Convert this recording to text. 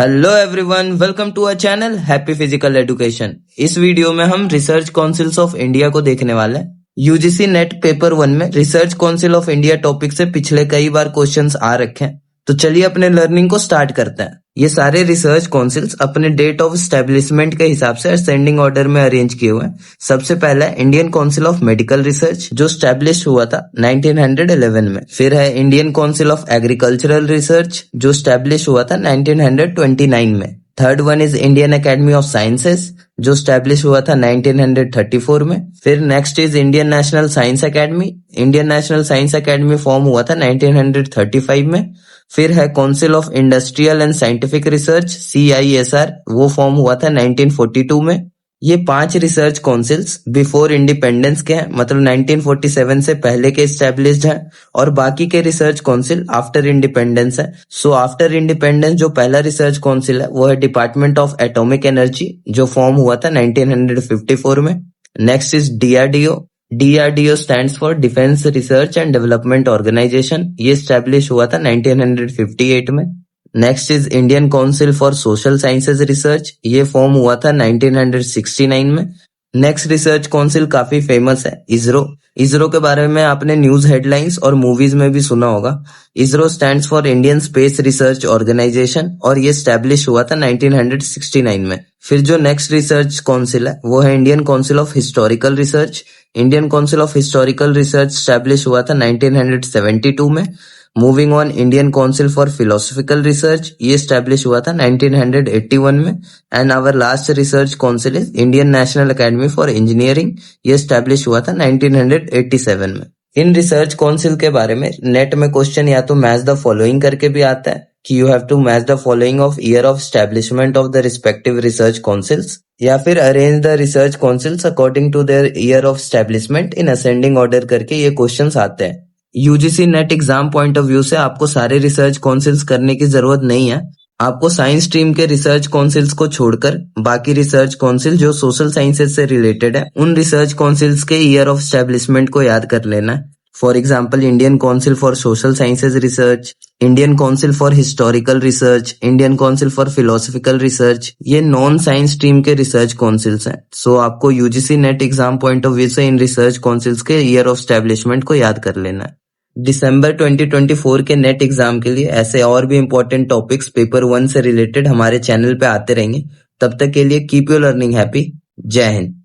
Hello everyone, welcome to our channel happy physical education. इस video में हम research councils of India को देखने वाले हैं। यूजीसी नेट पेपर 1 में research council of India topic से पिछले कई बार क्वेश्चंस आ रखे हैं, तो चलिए अपने लर्निंग को स्टार्ट करते हैं। ये सारे रिसर्च काउंसिल्स अपने डेट ऑफ एस्टेब्लिशमेंट के हिसाब से असेंडिंग ऑर्डर में अरेंज किए हुए हैं। सबसे पहला है Indian council of medical research, जो स्टैब्लिश हुआ था 1911 में। फिर है Indian council of agricultural research, जो स्टैब्लिश हुआ था 1929 में। Third one is Indian academy of sciences, जो स्टैब्लिश हुआ था 1934 में। फिर next is Indian national science academy. Indian national science academy form हुआ था 1935 में। फिर है council of industrial and scientific research CISR, वो फॉर्म हुआ था 1942 में। ये 5 रिसर्च काउंसिल्स बिफोर इंडिपेंडेंस के हैं, मतलब 1947 से पहले के एस्टेब्लिश्ड हैं, और बाकी के रिसर्च काउंसिल आफ्टर इंडिपेंडेंस है। सो आफ्टर इंडिपेंडेंस जो पहला रिसर्च काउंसिल है वो है डिपार्टमेंट ऑफ एटॉमिक एनर्जी, जो फॉर्म हुआ था 1954 में। Next is DRDO stands for defence research and development organisation, ये स्टैब्लिश हुआ था 1958 में। Next is Indian council for social sciences research, ये फॉर्म हुआ था 1969 में। नेक्स्ट रिसर्च काउंसिल काफी फेमस है, इसरो के बारे में आपने न्यूज हेडलाइंस और मूवीज में भी सुना होगा। ISRO stands for Indian space research organisation, और ये स्टैब्लिश हुआ था 1969 में। फिर जो नेक्स्ट रिसर्च काउंसिल है वो है Indian council of historical research. Indian council of historical research establish हुआ था 1972 में। Moving on, Indian council for philosophical research, ये स्टैब्लिश हुआ था 1981 में। And our last research council is Indian national academy for engineering, ये स्टैब्लिश हुआ था 1987 में। इन रिसर्च काउंसिल के बारे में नेट में क्वेश्चन या तो मैच द फॉलोइंग करके भी आता है कि you have to match the following of year of establishment of the respective research councils, या फिर arrange the research councils according to their year of establishment in ascending order करके ये questions आते हैं। UGC NET exam point of view से आपको सारे research councils करने की जरूरत नहीं है। आपको साइंस स्ट्रीम के रिसर्च काउंसिल्स को छोड़कर बाकी रिसर्च काउंसिल जो सोशल साइंसेज से रिलेटेड है, उन रिसर्च काउंसिल्स के ईयर ऑफ एस्टेब्लिशमेंट को याद कर लेना है। For example, Indian council for social sciences research, Indian council for historical research, Indian council for philosophical research, ये नॉन साइंस स्ट्रीम के रिसर्च काउंसिल्स हैं। सो आपको UGC NET exam point of view से इन रिसर्च काउंसिल्स के year of establishment को याद कर लेना है। दिसंबर 2024 के नेट एग्जाम के लिए ऐसे और भी इंपॉर्टेंट टॉपिक्स पेपर 1 से रिलेटेड हमारे चैनल पे आते रहेंगे। तब तक के लिए कीप योर लर्निंग हैप्पी। जय हिंद।